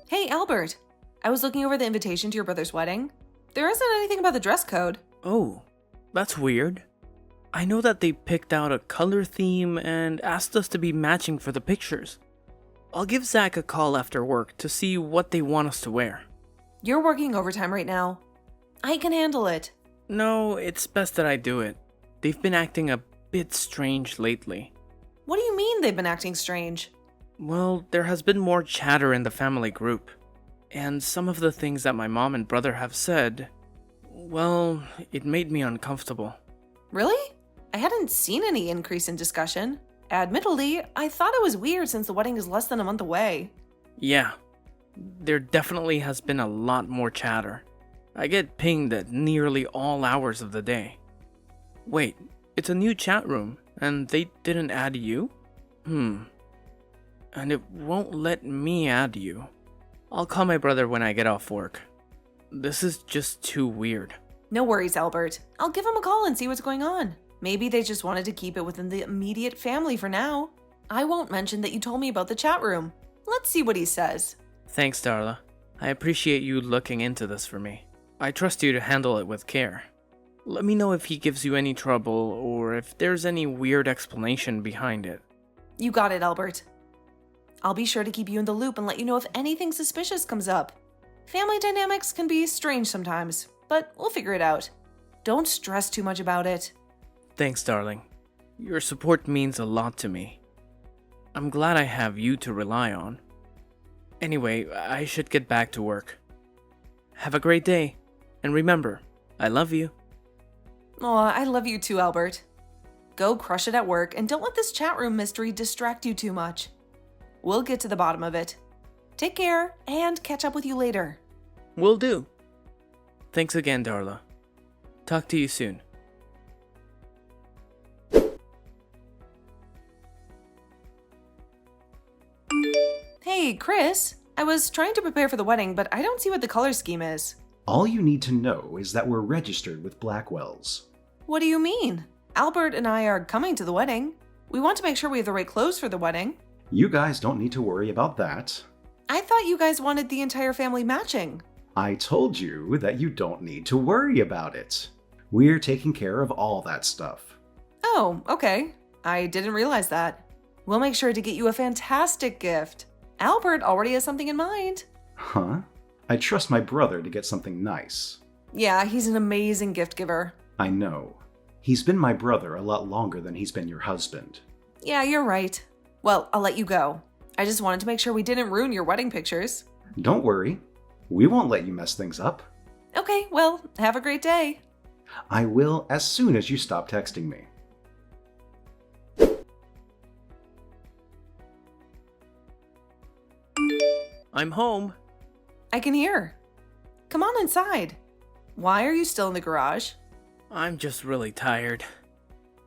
Hey, Albert. I was looking over the invitation to your brother's wedding. There isn't anything about the dress code. Oh, that's weird. I know that they picked out a color theme and asked us to be matching for the pictures. I'll give Zach a call after work to see what they want us to wear. You're working overtime right now. I can handle it. No, it's best that I do it. They've been acting a bit strange lately. What do you mean they've been acting strange? Well, there has been more chatter in the family group. And some of the things that my mom and brother have said, well, it made me uncomfortable. Really? I hadn't seen any increase in discussion. Admittedly, I thought it was weird since the wedding is less than a month away. Yeah, there definitely has been a lot more chatter. I get pinged at nearly all hours of the day. Wait, it's a new chat room, and they didn't add you? And it won't let me add you. I'll call my brother when I get off work. This is just too weird. No worries, Albert. I'll give him a call and see what's going on. Maybe they just wanted to keep it within the immediate family for now. I won't mention that you told me about the chat room. Let's see what he says. Thanks, Darla. I appreciate you looking into this for me. I trust you to handle it with care. Let me know if he gives you any trouble or if there's any weird explanation behind it. You got it, Albert. I'll be sure to keep you in the loop and let you know if anything suspicious comes up. Family dynamics can be strange sometimes, but we'll figure it out. Don't stress too much about it. Thanks, darling. Your support means a lot to me. I'm glad I have you to rely on. Anyway, I should get back to work. Have a great day, and remember, I love you. Aw, I love you too, Albert. Go crush it at work and don't let this chat room mystery distract you too much. We'll get to the bottom of it. Take care and catch up with you later. Will do. Thanks again, Darla. Talk to you soon. Hey, Chris. I was trying to prepare for the wedding, but I don't see what the color scheme is. All you need to know is that we're registered with Blackwell's. What do you mean? Albert and I are coming to the wedding. We want to make sure we have the right clothes for the wedding. You guys don't need to worry about that. I thought you guys wanted the entire family matching. I told you that you don't need to worry about it. We're taking care of all that stuff. Oh, okay. I didn't realize that. We'll make sure to get you a fantastic gift. Albert already has something in mind. Huh? I trust my brother to get something nice. Yeah, he's an amazing gift giver. I know. He's been my brother a lot longer than he's been your husband. Yeah, you're right. Well, I'll let you go. I just wanted to make sure we didn't ruin your wedding pictures. Don't worry. We won't let you mess things up. Okay, well, have a great day. I will as soon as you stop texting me. I'm home. I can hear. Come on inside. Why are you still in the garage? I'm just really tired.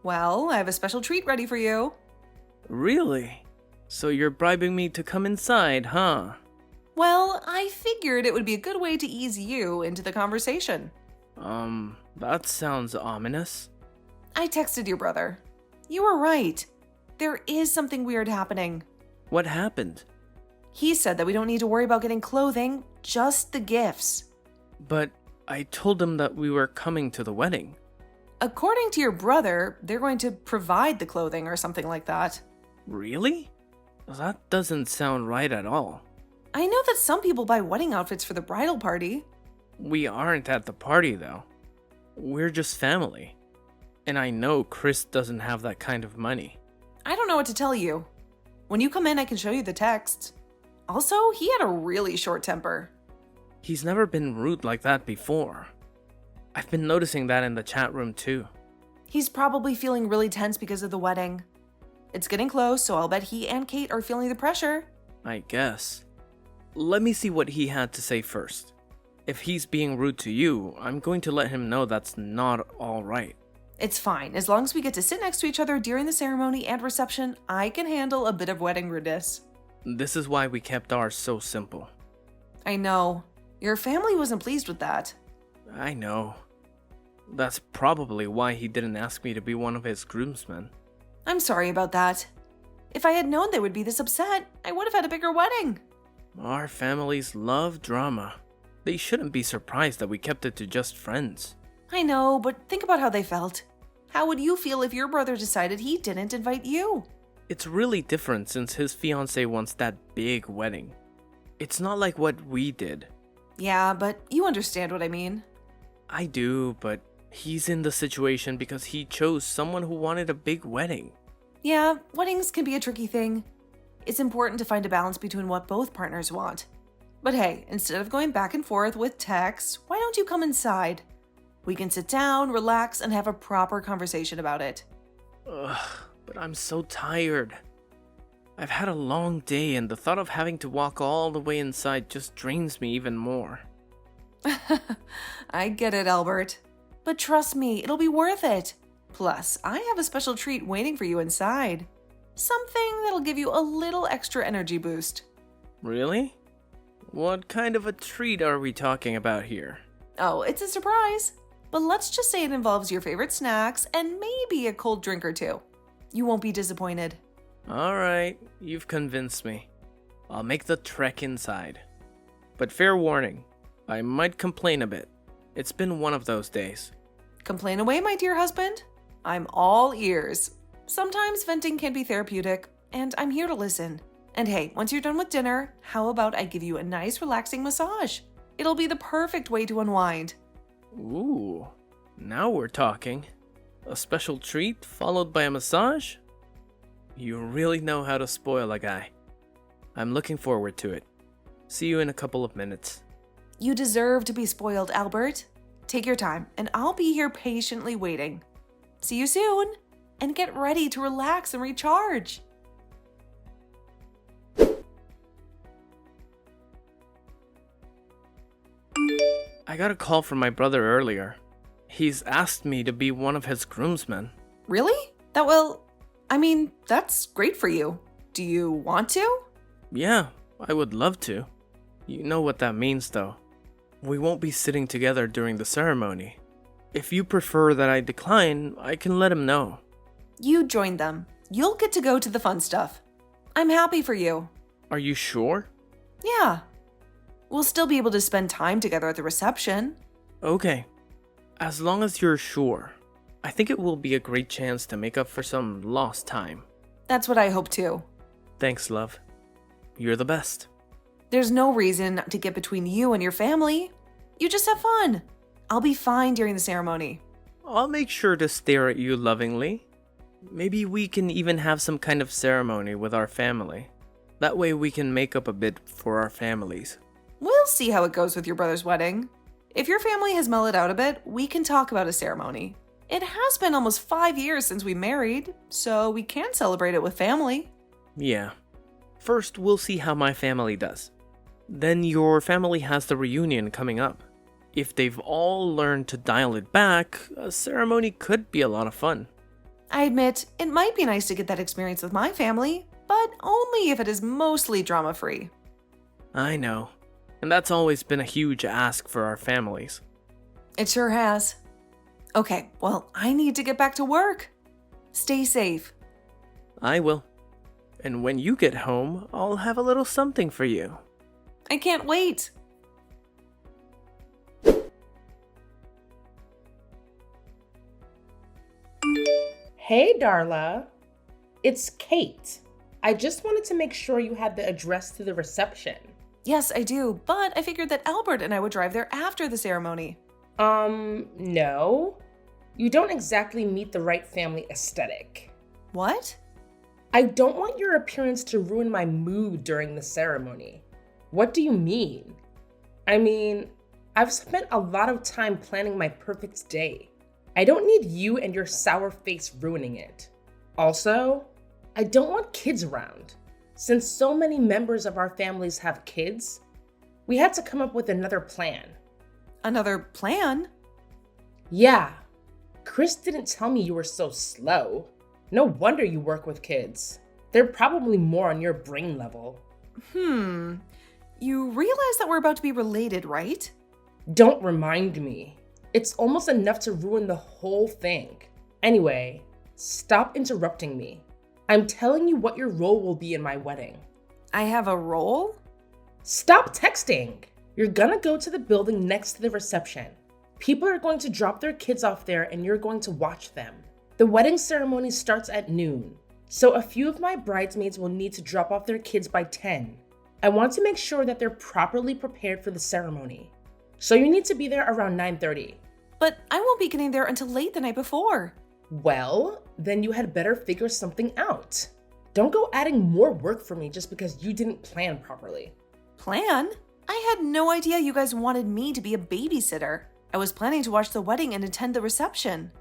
Well, I have a special treat ready for you. Really? So you're bribing me to come inside, huh? Well, I figured it would be a good way to ease you into the conversation. That sounds ominous. I texted your brother. You were right. There is something weird happening. What happened? He said that we don't need to worry about getting clothing, just the gifts. But I told him that we were coming to the wedding. According to your brother, they're going to provide the clothing or something like that. Really? That doesn't sound right at all. I know that some people buy wedding outfits for the bridal party. We aren't at the party, though. We're just family. And I know Chris doesn't have that kind of money. I don't know what to tell you. When you come in, I can show you the texts. Also, he had a really short temper. He's never been rude like that before. I've been noticing that in the chat room too. He's probably feeling really tense because of the wedding. It's getting close, so I'll bet he and Kate are feeling the pressure. I guess. Let me see what he had to say first. If he's being rude to you, I'm going to let him know that's not all right. It's fine. As long as we get to sit next to each other during the ceremony and reception, I can handle a bit of wedding rudeness. This is why we kept ours so simple. I know. Your family wasn't pleased with that. I know. That's probably why he didn't ask me to be one of his groomsmen. I'm sorry about that. If I had known they would be this upset, I would have had a bigger wedding. Our families love drama. They shouldn't be surprised that we kept it to just friends. I know, but think about how they felt. How would you feel if your brother decided he didn't invite you? It's really different since his fiancée wants that big wedding. It's not like what we did. Yeah, but you understand what I mean. I do, but he's in the situation because he chose someone who wanted a big wedding. Yeah, weddings can be a tricky thing. It's important to find a balance between what both partners want. But hey, instead of going back and forth with texts, why don't you come inside? We can sit down, relax, and have a proper conversation about it. Ugh, but I'm so tired. I've had a long day and the thought of having to walk all the way inside just drains me even more. I get it, Albert. But trust me, it'll be worth it. Plus, I have a special treat waiting for you inside. Something that'll give you a little extra energy boost. Really? What kind of a treat are we talking about here? Oh, it's a surprise. But let's just say it involves your favorite snacks and maybe a cold drink or two. You won't be disappointed. Alright, you've convinced me. I'll make the trek inside. But fair warning, I might complain a bit. It's been one of those days. Complain away, my dear husband. I'm all ears. Sometimes venting can be therapeutic, and I'm here to listen. And hey, once you're done with dinner, how about I give you a nice relaxing massage? It'll be the perfect way to unwind. Ooh, now we're talking. A special treat followed by a massage? You really know how to spoil a guy. I'm looking forward to it. See you in a couple of minutes. You deserve to be spoiled, Albert. Take your time, and I'll be here patiently waiting. See you soon, and get ready to relax and recharge. I got a call from my brother earlier. He's asked me to be one of his groomsmen. Really? That's great for you. Do you want to? Yeah, I would love to. You know what that means though. We won't be sitting together during the ceremony. If you prefer that I decline, I can let him know. You join them. You'll get to go to the fun stuff. I'm happy for you. Are you sure? Yeah. We'll still be able to spend time together at the reception. Okay. As long as you're sure. I think it will be a great chance to make up for some lost time. That's what I hope too. Thanks, love. You're the best. There's no reason to get between you and your family. You just have fun. I'll be fine during the ceremony. I'll make sure to stare at you lovingly. Maybe we can even have some kind of ceremony with our family. That way we can make up a bit for our families. We'll see how it goes with your brother's wedding. If your family has mellowed out a bit, we can talk about a ceremony. It has been almost 5 years since we married, so we can celebrate it with family. Yeah. First, we'll see how my family does. Then your family has the reunion coming up. If they've all learned to dial it back, a ceremony could be a lot of fun. I admit, it might be nice to get that experience with my family, but only if it is mostly drama-free. I know. And that's always been a huge ask for our families. It sure has. Okay, well, I need to get back to work. Stay safe. I will. And when you get home, I'll have a little something for you. I can't wait. Hey, Darla. It's Kate. I just wanted to make sure you had the address to the reception. Yes, I do, but I figured that Albert and I would drive there after the ceremony. No. You don't exactly meet the right family aesthetic. What? I don't want your appearance to ruin my mood during the ceremony. What do you mean? I've spent a lot of time planning my perfect day. I don't need you and your sour face ruining it. Also, I don't want kids around. Since so many members of our families have kids, we had to come up with another plan. Another plan? Yeah. Chris didn't tell me you were so slow. No wonder you work with kids. They're probably more on your brain level. You realize that we're about to be related, right? Don't remind me. It's almost enough to ruin the whole thing. Anyway, stop interrupting me. I'm telling you what your role will be in my wedding. I have a role? Stop texting! You're gonna go to the building next to the reception. People are going to drop their kids off there and you're going to watch them. The wedding ceremony starts at noon, so a few of my bridesmaids will need to drop off their kids by 10. I want to make sure that they're properly prepared for the ceremony. So you need to be there around 9:30. But I won't be getting there until late the night before. Well, then you had better figure something out. Don't go adding more work for me just because you didn't plan properly. Plan? I had no idea you guys wanted me to be a babysitter. I was planning to watch the wedding and attend the reception.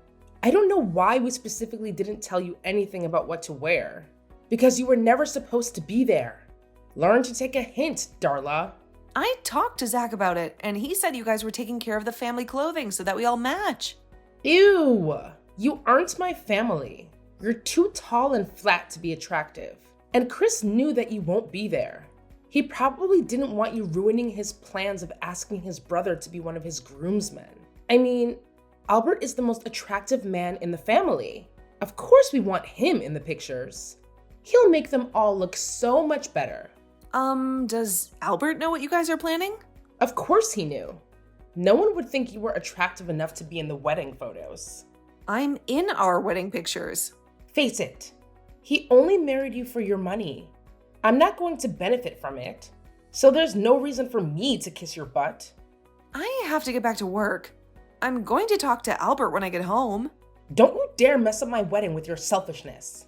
I don't know why we specifically didn't tell you anything about what to wear. Because you were never supposed to be there. Learn to take a hint, Darla. I talked to Zach about it, and he said you guys were taking care of the family clothing so that we all match. Ew! You aren't my family. You're too tall and flat to be attractive. And Chris knew that you won't be there. He probably didn't want you ruining his plans of asking his brother to be one of his groomsmen. I mean, Albert is the most attractive man in the family. Of course we want him in the pictures. He'll make them all look so much better. Does Albert know what you guys are planning? Of course he knew. No one would think you were attractive enough to be in the wedding photos. I'm in our wedding pictures. Face it, he only married you for your money. I'm not going to benefit from it, so there's no reason for me to kiss your butt. I have to get back to work. I'm going to talk to Albert when I get home. Don't you dare mess up my wedding with your selfishness.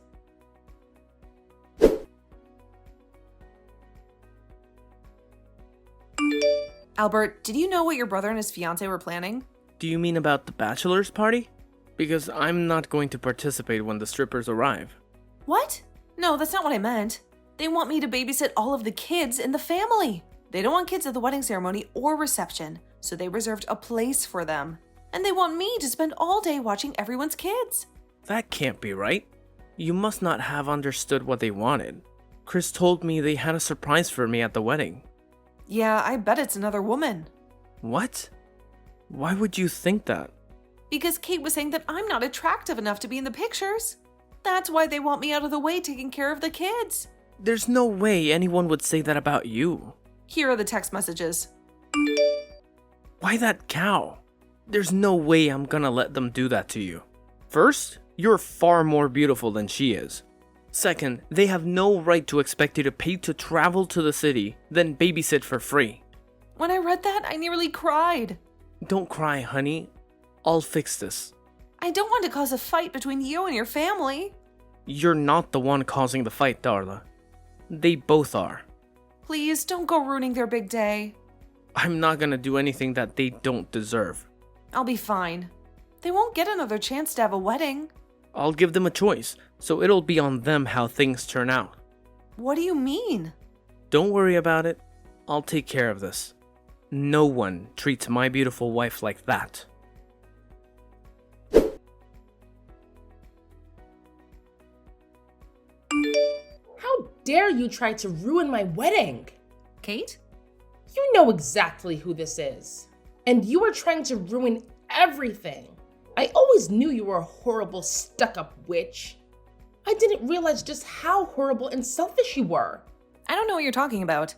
Albert, did you know what your brother and his fiancée were planning? Do you mean about the bachelor's party? Because I'm not going to participate when the strippers arrive. What? No, that's not what I meant. They want me to babysit all of the kids in the family. They don't want kids at the wedding ceremony or reception, so they reserved a place for them. And they want me to spend all day watching everyone's kids. That can't be right. You must not have understood what they wanted. Chris told me they had a surprise for me at the wedding. Yeah, I bet it's another woman. What? Why would you think that? Because Kate was saying that I'm not attractive enough to be in the pictures. That's why they want me out of the way taking care of the kids. There's no way anyone would say that about you. Here are the text messages. Why that cow? There's no way I'm gonna let them do that to you. First, you're far more beautiful than she is. Second, they have no right to expect you to pay to travel to the city, then babysit for free. When I read that, I nearly cried. Don't cry, honey. I'll fix this. I don't want to cause a fight between you and your family. You're not the one causing the fight, Darla. They both are. Please don't go ruining their big day. I'm not gonna do anything that they don't deserve. I'll be fine. They won't get another chance to have a wedding. I'll give them a choice, so it'll be on them how things turn out. What do you mean? Don't worry about it. I'll take care of this. No one treats my beautiful wife like that. How dare you try to ruin my wedding? Kate? You know exactly who this is. And you are trying to ruin everything. I always knew you were a horrible, stuck-up witch. I didn't realize just how horrible and selfish you were. I don't know what you're talking about.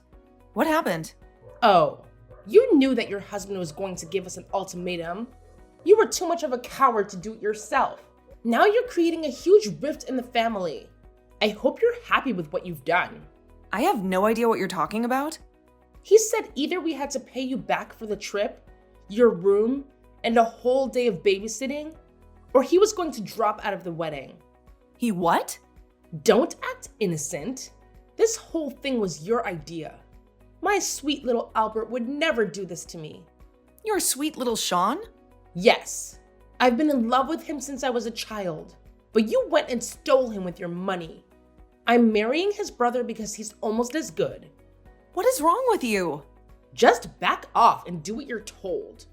What happened? Oh, you knew that your husband was going to give us an ultimatum. You were too much of a coward to do it yourself. Now you're creating a huge rift in the family. I hope you're happy with what you've done. I have no idea what you're talking about. He said either we had to pay you back for the trip, your room, and a whole day of babysitting, or he was going to drop out of the wedding. He what? Don't act innocent. This whole thing was your idea. My sweet little Albert would never do this to me. Your sweet little Sean? Yes, I've been in love with him since I was a child, but you went and stole him with your money. I'm marrying his brother because he's almost as good. What is wrong with you? Just back off and do what you're told.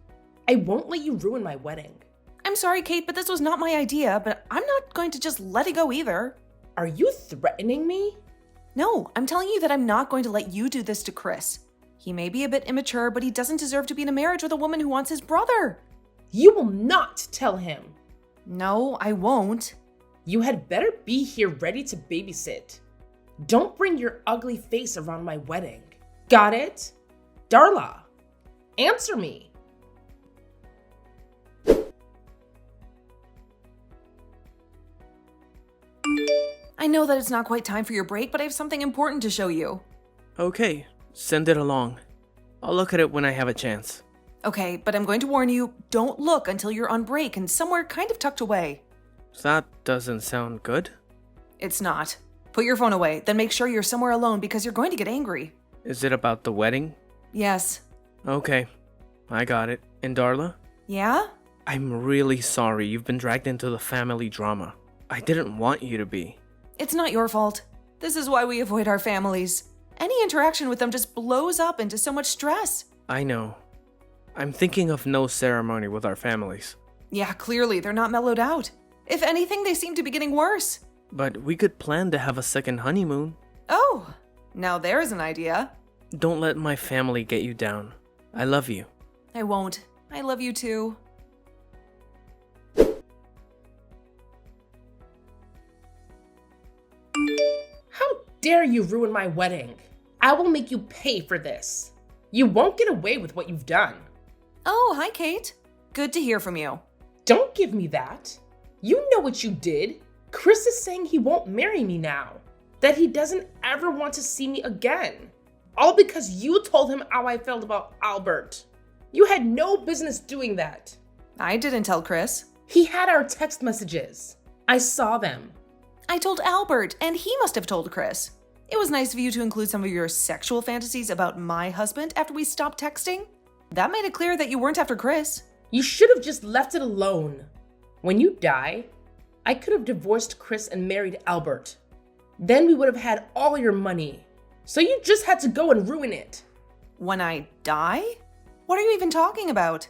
I won't let you ruin my wedding. I'm sorry, Kate, but this was not my idea, but I'm not going to just let it go either. Are you threatening me? No, I'm telling you that I'm not going to let you do this to Chris. He may be a bit immature, but he doesn't deserve to be in a marriage with a woman who wants his brother. You will not tell him. No, I won't. You had better be here ready to babysit. Don't bring your ugly face around my wedding. Got it? Darla, answer me. I know that it's not quite time for your break, but I have something important to show you. Okay, send it along. I'll look at it when I have a chance. Okay, but I'm going to warn you, don't look until you're on break and somewhere kind of tucked away. That doesn't sound good. It's not. Put your phone away, then make sure you're somewhere alone because you're going to get angry. Is it about the wedding? Yes. Okay, I got it. And Darla? Yeah? I'm really sorry you've been dragged into the family drama. I didn't want you to be. It's not your fault. This is why we avoid our families. Any interaction with them just blows up into so much stress. I know. I'm thinking of no ceremony with our families. Yeah, clearly they're not mellowed out. If anything, they seem to be getting worse. But we could plan to have a second honeymoon. Oh, now there's an idea. Don't let my family get you down. I love you. I won't. I love you too. How dare you ruin my wedding? I will make you pay for this. You won't get away with what you've done. Oh, hi, Kate. Good to hear from you. Don't give me that. You know what you did. Chris is saying he won't marry me now. That he doesn't ever want to see me again. All because you told him how I felt about Albert. You had no business doing that. I didn't tell Chris. He had our text messages. I saw them. I told Albert, and he must have told Chris. It was nice of you to include some of your sexual fantasies about my husband after we stopped texting. That made it clear that you weren't after Chris. You should have just left it alone. When you die, I could have divorced Chris and married Albert. Then we would have had all your money. So you just had to go and ruin it. When I die? What are you even talking about?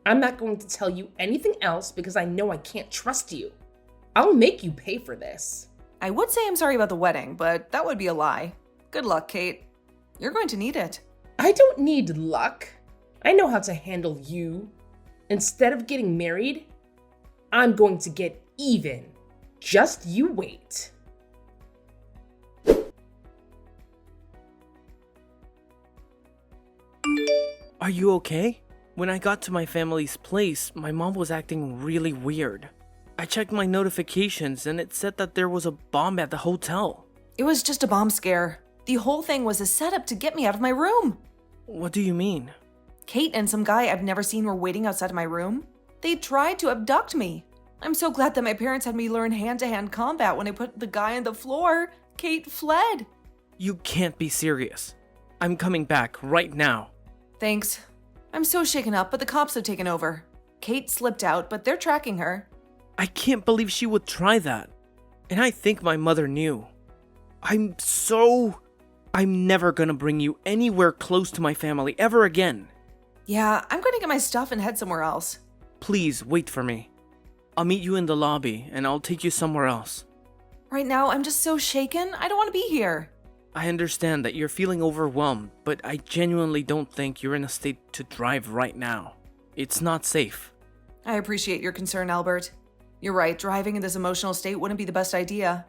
I'm not going to tell you anything else because I know I can't trust you. I'll make you pay for this. I would say I'm sorry about the wedding, but that would be a lie. Good luck, Kate. You're going to need it. I don't need luck. I know how to handle you. Instead of getting married, I'm going to get even. Just you wait. Are you okay? When I got to my family's place, my mom was acting really weird. I checked my notifications and it said that there was a bomb at the hotel. It was just a bomb scare. The whole thing was a setup to get me out of my room. What do you mean? Kate and some guy I've never seen were waiting outside of my room. They tried to abduct me. I'm so glad that my parents had me learn hand-to-hand combat when I put the guy on the floor. Kate fled. You can't be serious. I'm coming back right now. Thanks. I'm so shaken up, but the cops have taken over. Kate slipped out, but they're tracking her. I can't believe she would try that. And I think my mother knew. I'm never gonna bring you anywhere close to my family ever again. Yeah, I'm going to get my stuff and head somewhere else. Please wait for me. I'll meet you in the lobby and I'll take you somewhere else. Right now, I'm just so shaken. I don't want to be here. I understand that you're feeling overwhelmed, but I genuinely don't think you're in a state to drive right now. It's not safe. I appreciate your concern, Albert. You're right, driving in this emotional state wouldn't be the best idea.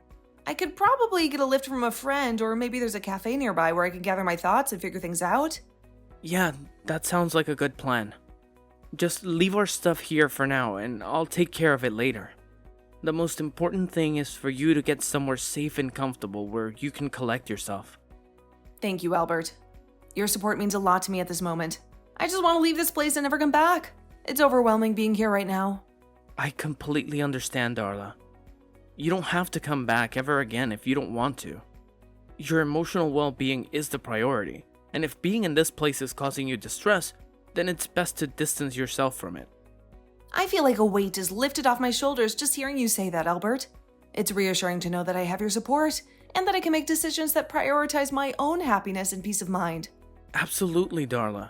I could probably get a lift from a friend, or maybe there's a cafe nearby where I can gather my thoughts and figure things out. Yeah, that sounds like a good plan. Just leave our stuff here for now, and I'll take care of it later. The most important thing is for you to get somewhere safe and comfortable where you can collect yourself. Thank you, Albert. Your support means a lot to me at this moment. I just want to leave this place and never come back. It's overwhelming being here right now. I completely understand, Darla. You don't have to come back ever again if you don't want to. Your emotional well-being is the priority, and if being in this place is causing you distress, then it's best to distance yourself from it. I feel like a weight is lifted off my shoulders just hearing you say that, Albert. It's reassuring to know that I have your support, and that I can make decisions that prioritize my own happiness and peace of mind. Absolutely, Darla.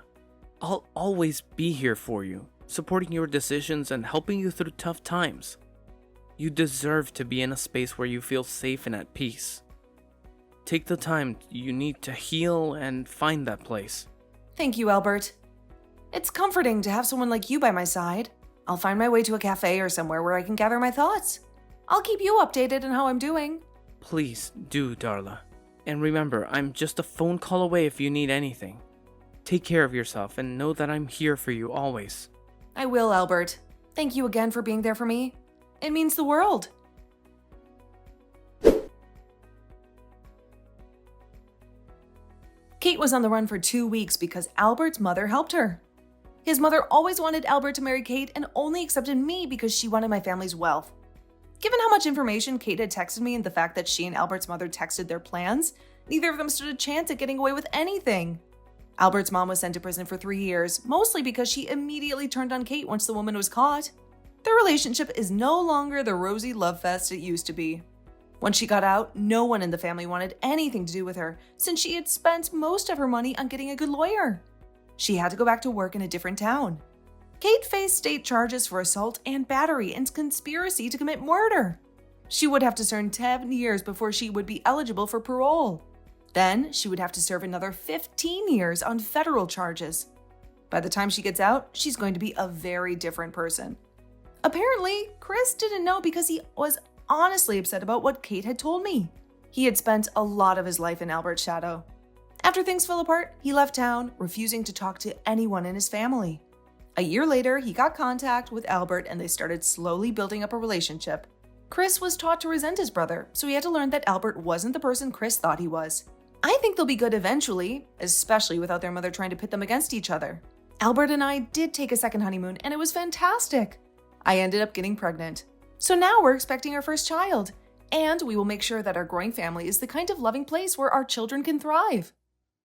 I'll always be here for you, supporting your decisions and helping you through tough times. You deserve to be in a space where you feel safe and at peace. Take the time you need to heal and find that place. Thank you, Albert. It's comforting to have someone like you by my side. I'll find my way to a cafe or somewhere where I can gather my thoughts. I'll keep you updated on how I'm doing. Please do, Darla. And remember, I'm just a phone call away if you need anything. Take care of yourself and know that I'm here for you always. I will, Albert. Thank you again for being there for me. It means the world. Kate was on the run for 2 weeks because Albert's mother helped her. His mother always wanted Albert to marry Kate and only accepted me because she wanted my family's wealth. Given how much information Kate had texted me and the fact that she and Albert's mother texted their plans, neither of them stood a chance at getting away with anything. Albert's mom was sent to prison for 3 years, mostly because she immediately turned on Kate once the woman was caught. Their relationship is no longer the rosy love fest it used to be. When she got out, no one in the family wanted anything to do with her since she had spent most of her money on getting a good lawyer. She had to go back to work in a different town. Kate faced state charges for assault and battery and conspiracy to commit murder. She would have to serve 10 years before she would be eligible for parole. Then she would have to serve another 15 years on federal charges. By the time she gets out, she's going to be a very different person. Apparently, Chris didn't know because he was honestly upset about what Kate had told me. He had spent a lot of his life in Albert's shadow. After things fell apart, he left town, refusing to talk to anyone in his family. A year later, he got contact with Albert and they started slowly building up a relationship. Chris was taught to resent his brother, so he had to learn that Albert wasn't the person Chris thought he was. I think they'll be good eventually, especially without their mother trying to pit them against each other. Albert and I did take a second honeymoon and it was fantastic. I ended up getting pregnant. So now we're expecting our first child, and we will make sure that our growing family is the kind of loving place where our children can thrive.